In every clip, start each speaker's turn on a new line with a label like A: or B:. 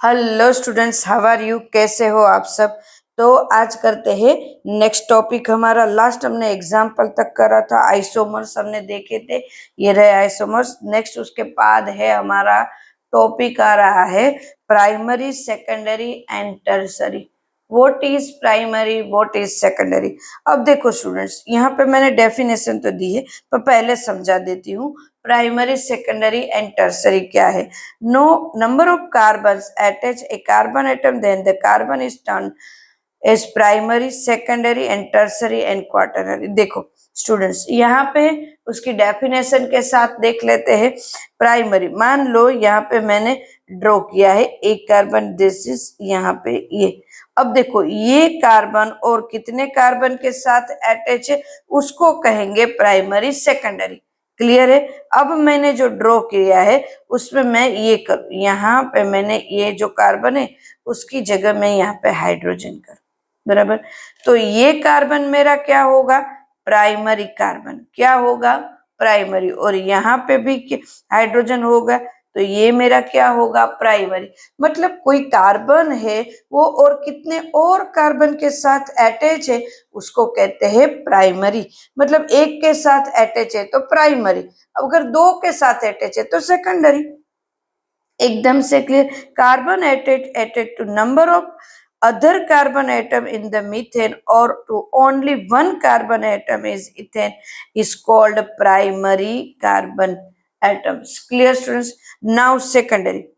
A: Hello students, how are you? कैसे हो आप सब? तो आज करते हैं नेक्स्ट टॉपिक। हमारा लास्ट हमने एग्जाम्पल तक करा था, आइसोमर्स हमने देखे थे, ये रहे आइसोमर्स। नेक्स्ट उसके बाद है हमारा टॉपिक आ रहा है primary, secondary and tertiary. What is primary, what is secondary? अब देखो स्टूडेंट्स, यहाँ पे मैंने डेफिनेशन तो दी है, पर पहले समझा देती हूँ प्राइमरी, सेकेंडरी एंड टर्सरी क्या है। No number of carbons attach a carbon atom, then the carbon is termed as primary, secondary and tertiary and quaternary। देखो स्टूडेंट्स, यहाँ पे उसकी डेफिनेशन के साथ देख लेते हैं। प्राइमरी, मान लो यहाँ पे मैंने ड्रॉ किया है एक कार्बन, दिस इज यहाँ पे ये। अब देखो ये कार्बन और कितने कार्बन के साथ अटैच है उसको कहेंगे प्राइमरी, सेकेंडरी। क्लियर है? अब मैंने जो ड्रॉ किया है उसमें मैं ये करूँ, यहाँ पे मैंने ये जो कार्बन है उसकी जगह मैं यहाँ पे हाइड्रोजन करूँ, बराबर। तो ये कार्बन मेरा क्या होगा? Primary carbon. क्या होगा? प्राइमरी। और यहाँ पे भी हाइड्रोजन होगा, तो ये मेरा क्या होगा? प्राइमरी। मतलब कोई कार्बन है वो और कितने और कार्बन के साथ अटैच है उसको कहते हैं प्राइमरी। मतलब एक के साथ अटैच है तो प्राइमरी, अगर दो के साथ अटैच है तो सेकेंडरी। एकदम से clear? Carbon added to number of other carbon atom in the methane or to only one carbon atom is ethane is called primary carbon atoms। Clear students? Now secondary,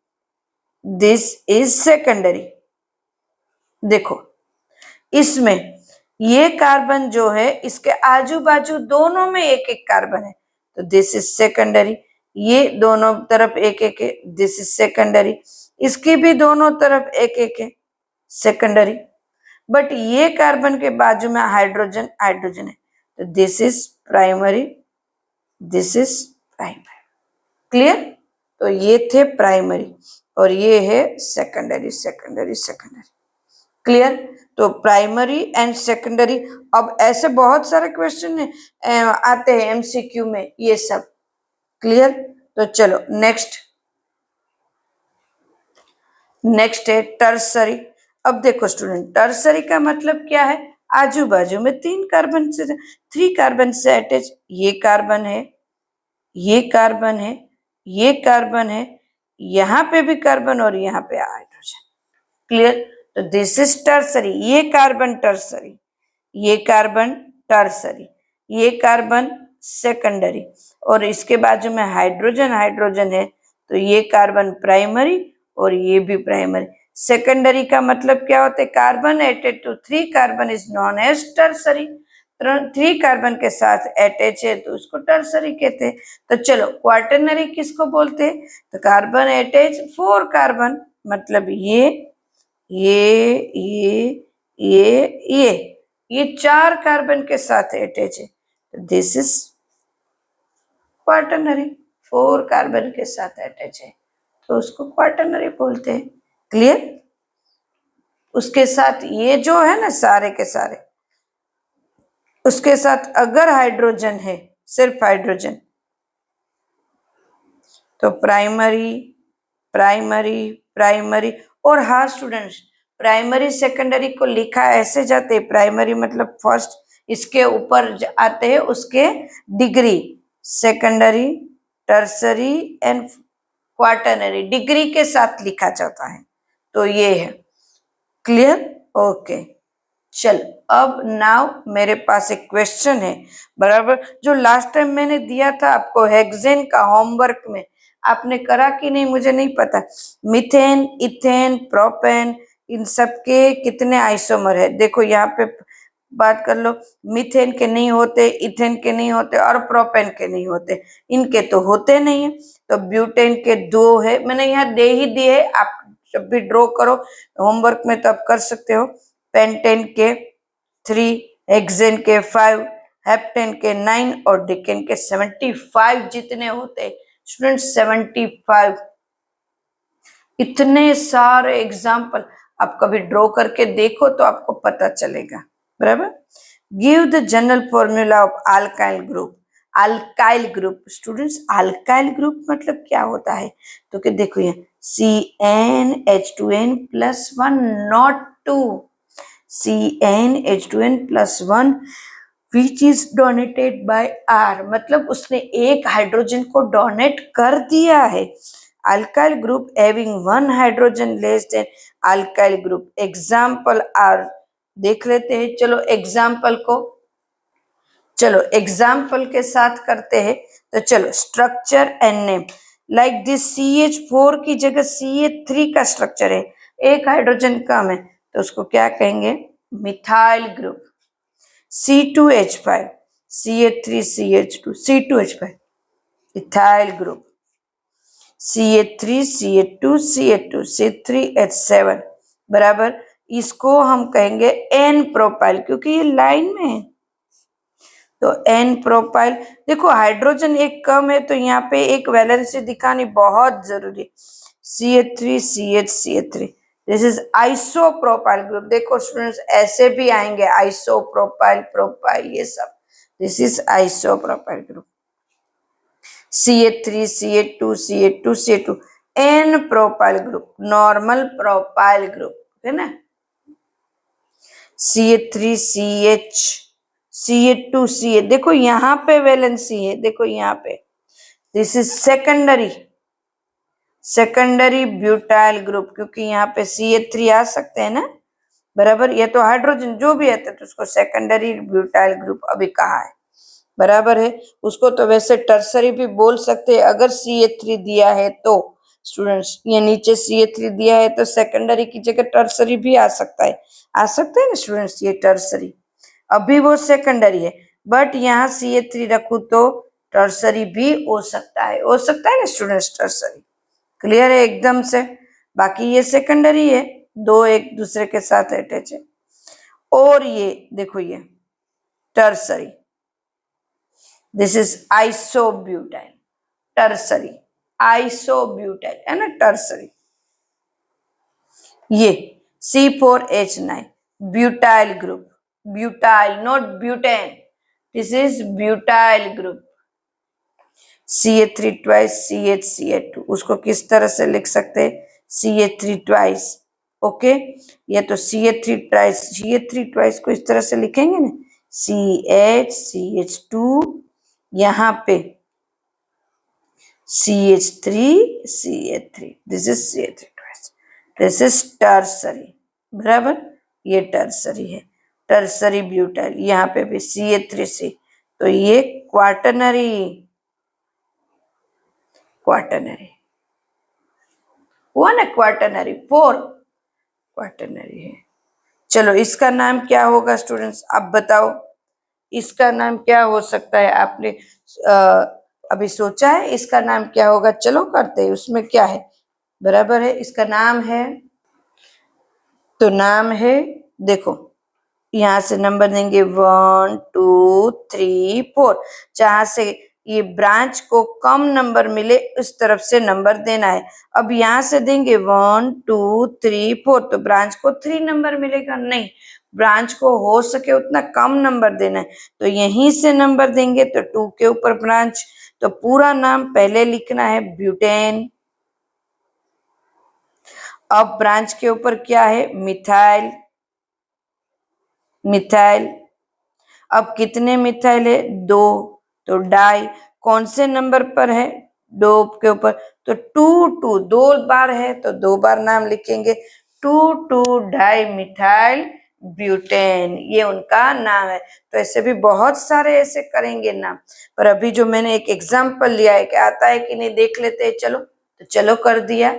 A: this is secondary। देखो इसमें ये carbon जो है इसके आजू बाजू दोनों में एक एक कार्बन है, तो दिस इज सेकेंडरी। ये दोनों तरफ एक एक है, दिस इज सेकेंडरी। इसकी भी दोनों तरफ एक एक है, सेकेंडरी। बट ये कार्बन के बाजू में हाइड्रोजन हाइड्रोजन है, तो this is primary, this is primary. Clear? तो ये थे प्राइमरी और ये है सेकेंडरी, सेकेंडरी, सेकेंडरी। क्लियर? तो प्राइमरी एंड सेकेंडरी। अब ऐसे बहुत सारे क्वेश्चन आते हैं एमसीक्यू में ये सब। क्लियर? तो चलो नेक्स्ट है टर्सरी। अब देखो स्टूडेंट, टर्सरी का मतलब क्या है? आजू बाजू में थ्री कार्बन से अटैच। ये कार्बन है, ये कार्बन है, ये कार्बन है, यहाँ पे भी कार्बन और यहाँ पे हाइड्रोजन। क्लियर? तो दिस इज टर्सरी। ये कार्बन टर्सरी, ये कार्बन टर्सरी, ये कार्बन सेकेंडरी, और इसके बाजू में हाइड्रोजन हाइड्रोजन है, तो ये कार्बन प्राइमरी और ये भी प्राइमरी। सेकेंडरी का मतलब क्या होता है? कार्बन एटेड to three carbon is known as tertiary. Three carbon के साथ अटैच है तो उसको टर्सरी कहते हैं। तो चलो क्वार्टरनरी किसको बोलते हैं? तो कार्बन अटैच फोर कार्बन, मतलब ये चार कार्बन के साथ अटैच है, तो this is quaternary. Four carbon के साथ अटैच है तो उसको क्वार्टरनरी बोलते हैं। क्लियर? उसके साथ ये जो है ना सारे के सारे, उसके साथ अगर हाइड्रोजन है, सिर्फ हाइड्रोजन, तो प्राइमरी, प्राइमरी, प्राइमरी। और हाँ स्टूडेंट्स, प्राइमरी सेकेंडरी को लिखा ऐसे जाते हैं, प्राइमरी मतलब फर्स्ट, इसके ऊपर आते हैं उसके degree, secondary, tertiary and quaternary, degree के साथ लिखा जाता है। तो ये है। क्लियर? ओके। चल अब नाउ मेरे पास एक क्वेश्चन है, बराबर, जो लास्ट टाइम मैंने दिया था आपको हेक्सेन का होमवर्क में। आपने करा कि नहीं मुझे नहीं पता। मीथेन, इथेन, प्रोपेन, इन सब के कितने आइसोमर है? देखो यहाँ पे बात कर लो। मीथेन के नहीं होते, इथेन के नहीं होते और प्रोपेन के नहीं होते। इनके तो होते नहीं है। तो ब्यूटेन के दो है, मैंने यहाँ दे ही दिए है, आप जब भी ड्रॉ करो होमवर्क में तो आप कर सकते हो। पेंटेन के 3, हेक्सेन के 5, हेप्टेन के 9 और डिकेन के 75 जितने होते हैं स्टूडेंट, 75। इतने सारे एग्जाम्पल आप कभी ड्रॉ करके देखो तो आपको पता चलेगा, बराबर। Give the general formula of alkyl group. Alkyl group students, alkyl group मतलब क्या होता है? तो कि देखो यहाँ CnH2n plus 1, not 2. CnH2n plus 1 which is donated by R, मतलब उसने एक हाइड्रोजन को डोनेट कर दिया है. Alkyl group having 1 hydrogen less than alkyl group. Example आर देख लेते हैं. चलो एग्जाम्पल के साथ करते हैं. तो चलो structure and name. Like this CH4 की जगह CH3 का स्ट्रक्चर है, एक हाइड्रोजन कम है, तो उसको क्या कहेंगे? Methyl group. C2H5, CH3 CH2 C2H5 ethyl group. CH3 CH2 CH2 C3H7 बराबर. इसको हम कहेंगे N प्रोपाइल, क्योंकि ये लाइन में है. तो N प्रोपाइल. देखो हाइड्रोजन एक कम है, तो यहाँ पे एक वैलेंसी दिखानी बहुत जरूरी. CH3 CH CH3 this is isopropyl group. देखो स्टूडेंट्स ऐसे भी आएंगे, आइसोप्रोपाइल प्रोपाइल ये सब. This is isopropyl group. CH3 CH2 CH2 CH2 N propyl group, normal propyl group है ना. CH3 CH CH2 CH. देखो यहाँ पे वैलेंसी है, देखो यहाँ पे. This is secondary butyl group, क्योंकि यहाँ पे CH3 आ सकते हैं ना, बराबर. ये तो हाइड्रोजन जो भी आता है तो उसको सेकेंडरी ब्यूटाइल ग्रुप अभी कहा है, बराबर है. उसको तो वैसे टर्सरी भी बोल सकते हैं अगर CH3 दिया है तो. स्टूडेंट्स ये नीचे CH3 दिया है तो सेकेंडरी की जगह टर्सरी भी आ सकता है ना स्टूडेंट्स. ये टर्सरी अभी वो सेकेंडरी है, बट यहाँ CH3 रखू तो टर्सरी भी हो सकता है ना स्टूडेंट्स. टर्सरी क्लियर है एकदम से. बाकी ये सेकेंडरी है, दो एक दूसरे के साथ अटैच है. और ये देखो ये tertiary. This is isobutyl. Tertiary isobutyl है ना, टर्सरी. ये C4H9 butyl group. Butyl not butane. This is butyl group. CH3 twice CH2 उसको किस तरह से लिख सकते हैं? CH3 twice. ओके, ये तो CH3 ट्वाइस को इस तरह से लिखेंगे ना, CH2 यहाँ पे CH3 this is CH3 twice. This is tertiary, बराबर. ये टर्सरी है, टर्सरी ब्यूटाइल. यहाँ पे भी CH3C, तो ये क्वाटरनरी हुआ ना. क्वाटरनरी 4 क्वाटरनरी है. चलो इसका नाम क्या होगा स्टूडेंट्स, आप बताओ इसका नाम क्या हो सकता है? आपने अभी सोचा है इसका नाम क्या होगा? चलो करते हैं. उसमें क्या है, बराबर है. इसका नाम है, तो नाम है, देखो यहाँ से नंबर देंगे 1 2 3 4. जहां से ये ब्रांच को कम नंबर मिले उस तरफ से नंबर देना है. अब यहाँ से देंगे 1 2 3 4, तो ब्रांच को 3 नंबर मिलेगा नहीं, ब्रांच को हो सके उतना कम नंबर देना है. तो यहीं से नंबर देंगे तो 2 के ऊपर ब्रांच. तो पूरा नाम पहले लिखना है ब्यूटेन. अब ब्रांच के ऊपर क्या है? मिथाइल. अब कितने मिथाइल है? 2, तो डाई. कौन से नंबर पर है? 2 के ऊपर, तो 2 2 बार है तो 2 बार नाम लिखेंगे. 2 डाई मिथाइल ब्यूटेन, ये उनका नाम है. तो ऐसे भी बहुत सारे ऐसे करेंगे नाम, पर अभी जो मैंने एक एग्जाम्पल लिया है कि आता है कि नहीं देख लेते हैं. चलो तो चलो कर दिया.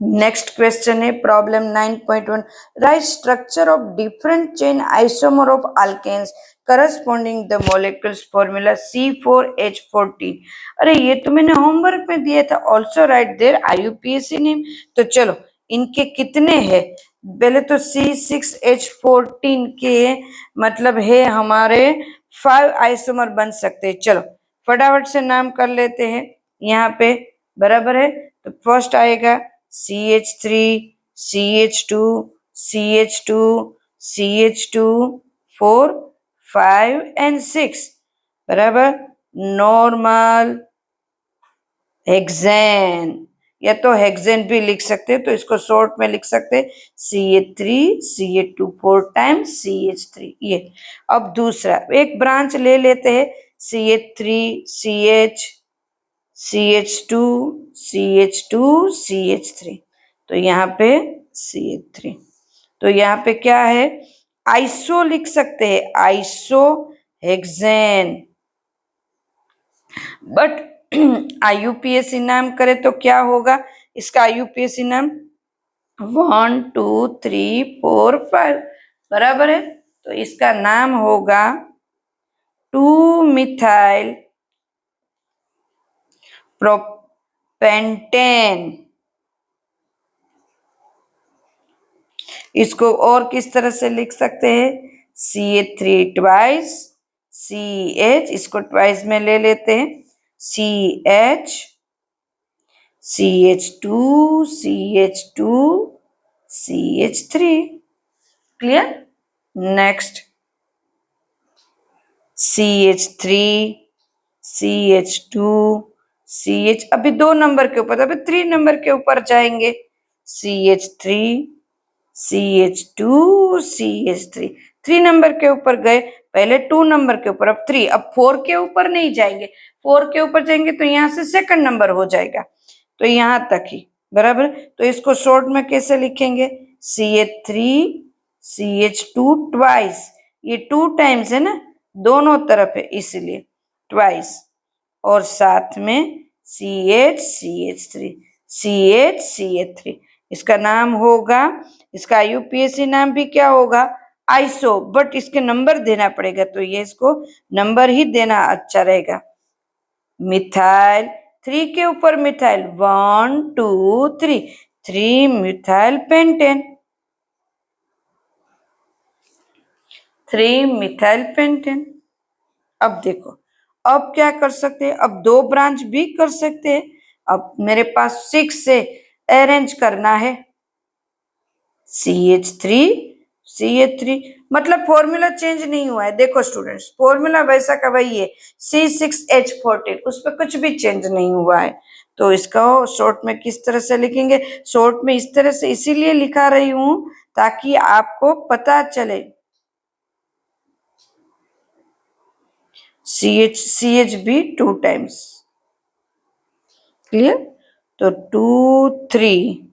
A: नेक्स्ट क्वेश्चन है problem 9.1. Write structure of different chain isomer of alkanes corresponding the molecules formula C4H14. अरे ये तो मैंने होमवर्क में दिया था. Also write their IUPAC name. तो चलो इनके कितने हैं? पहले तो C6H14 के मतलब है हमारे 5 आइसोमर बन सकते हैं. चलो फटाफट से नाम कर लेते हैं यहाँ पे, बराबर है. तो फर्स्ट आएगा CH3 CH2 CH2 CH2 4 5 and 6, बराबर. नॉर्मल, हेक्सेन, या तो हेक्सेन भी लिख सकते हैं, तो इसको शॉर्ट में लिख सकते हैं CH3 4 टाइम्स CH3 ये। अब दूसरा एक ब्रांच ले लेते हैं CH3 CH CH2 CH2 CH3, तो यहाँ पे CH3, तो यहाँ पे क्या है आइसो लिख सकते हैं, आइसो हेक्सेन। बट IUPAC नाम करे तो क्या होगा इसका IUPAC नाम 1 2 3 4 5 बराबर है, तो इसका नाम होगा 2-मिथाइल प्रोपेंटेन। इसको और किस तरह से लिख सकते हैं CH3 ट्वाइस CH, इसको ट्वाइस में ले लेते हैं CH CH2 CH2 CH3, clear. Next CH3 CH2 CH, अभी 2 नंबर के ऊपर, अभी 3 नंबर के ऊपर जाएंगे CH3 CH2 CH3, 3 नंबर के ऊपर गए, पहले 2 नंबर के ऊपर, अब 3, अब 4 के ऊपर नहीं जाएंगे, 4 के ऊपर जाएंगे तो यहाँ से सेकंड नंबर हो जाएगा, तो यहाँ तक ही बराबर। तो इसको शॉर्ट में कैसे लिखेंगे CH3 CH2 ट्वाइस, ये 2 टाइम्स है ना, दोनों तरफ है इसलिए ट्वाइस, और साथ में CH CH3 CH CH3, इसका नाम होगा, इसका IUPAC नाम भी क्या होगा आइसो, बट इसके नंबर देना पड़ेगा, तो ये इसको नंबर ही देना अच्छा रहेगा। मिथाइल 3 के ऊपर methyl 1 2 3 3 methyl pentane, 3 methyl pentane. अब देखो अब क्या कर सकते हैं, अब 2 ब्रांच भी कर सकते हैं, अब मेरे पास 6 से अरेंज करना है CH3 CH3, मतलब फॉर्मूला चेंज नहीं हुआ है, देखो स्टूडेंट्स फॉर्मूला वैसा का वही है C6H14, उस पर कुछ भी चेंज नहीं हुआ है, तो इसका शॉर्ट में किस तरह से लिखेंगे, शॉर्ट में इस तरह से इसीलिए लिखा रही हूं ताकि आपको पता चले CH भी 2 टाइम्स, क्लियर। तो 2 3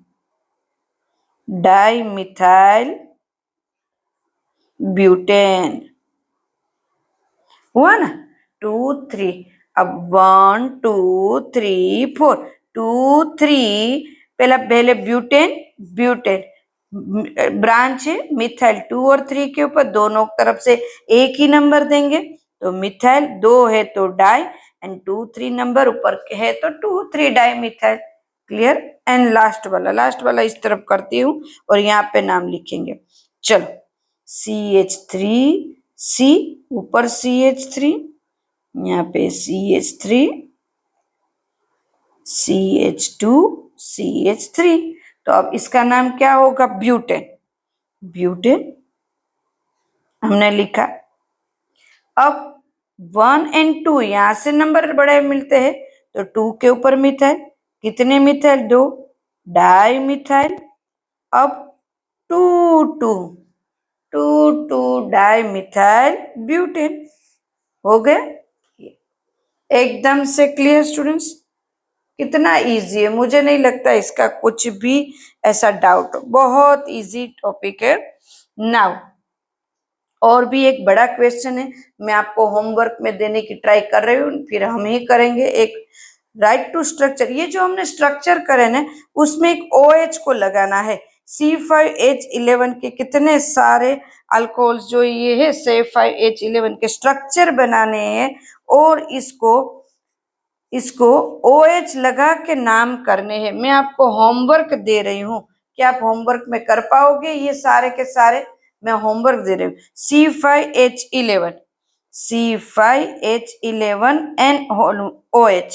A: डाई मिथाइल ब्यूटेन हुआ ना, 2 3, अब 1 2 3 4 2 3, पहले ब्यूटेन ब्यूटेन ब्रांच है मिथाइल 2 और 3 के ऊपर, दोनों तरफ से एक ही नंबर देंगे, तो मिथाइल 2 है तो डाई, एंड 2 3 नंबर ऊपर है तो 2 3 di methyl, clear. And last वाला इस तरफ करती हूँ और यहाँ पे नाम लिखेंगे, चलो CH3 C ऊपर CH3, यहाँ पे CH3 CH2 CH3, तो अब इसका नाम क्या होगा ब्यूटेन, ब्यूटेन हमने लिखा। अब 1 और 2 यहां से नंबर बड़े मिलते हैं, तो 2 के ऊपर मिथाइल, कितने मिथाइल 2 डाई मिथाइल, अब 2 2 2 2 डाई मिथाइल ब्यूटेन हो गया, एकदम से क्लियर स्टूडेंट्स, कितना इजी है, मुझे नहीं लगता इसका कुछ भी ऐसा डाउट हो, बहुत इजी टॉपिक है। नाउ और भी एक बड़ा क्वेश्चन है, मैं आपको होमवर्क में देने की ट्राई कर रही हूँ, फिर हम ही करेंगे, एक राइट टू स्ट्रक्चर, ये जो हमने स्ट्रक्चर करे ना उसमें एक OH को लगाना है, C5H11 के कितने सारे अल्कोहल्स जो ये है C5H11 के स्ट्रक्चर बनाने हैं, और इसको OH लगा के नाम करने हैं। मैं आपको होमवर्क दे रही हूँ, क्या आप होमवर्क में कर पाओगे, ये सारे के सारे मैं होमवर्क दे रही हूँ। C5H11 NOH,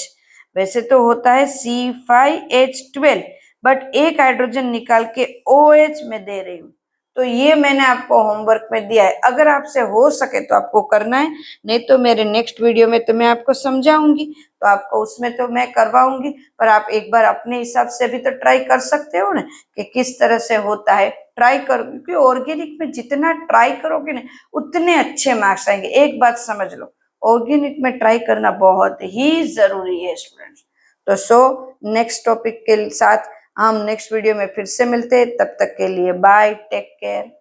A: वैसे तो होता है C5H12, बट एक हाइड्रोजन निकाल के OH में दे रही हूँ, तो ये मैंने आपको होमवर्क में दिया है, अगर आपसे हो सके तो आपको करना है, नहीं तो मेरे नेक्स्ट वीडियो में तो मैं आपको समझाऊंगी, तो आपको उसमें तो मैं करवाऊंगी, पर आप एक बार अपने हिसाब से भी तो ट्राई कर सकते हो ना कि किस तरह से होता है। ट्राई करो, क्योंकि ऑर्गेनिक में जितना ट्राई करोगे ना उतने अच्छे मार्क्स आएंगे। एक बात समझ लो, ऑर्गेनिक में ट्राई करना बहुत ही जरूरी है स्टूडेंट्स। तो नेक्स्ट टॉपिक के साथ हम नेक्स्ट वीडियो में फिर से मिलते हैं, तब तक के लिए बाय, टेक केयर।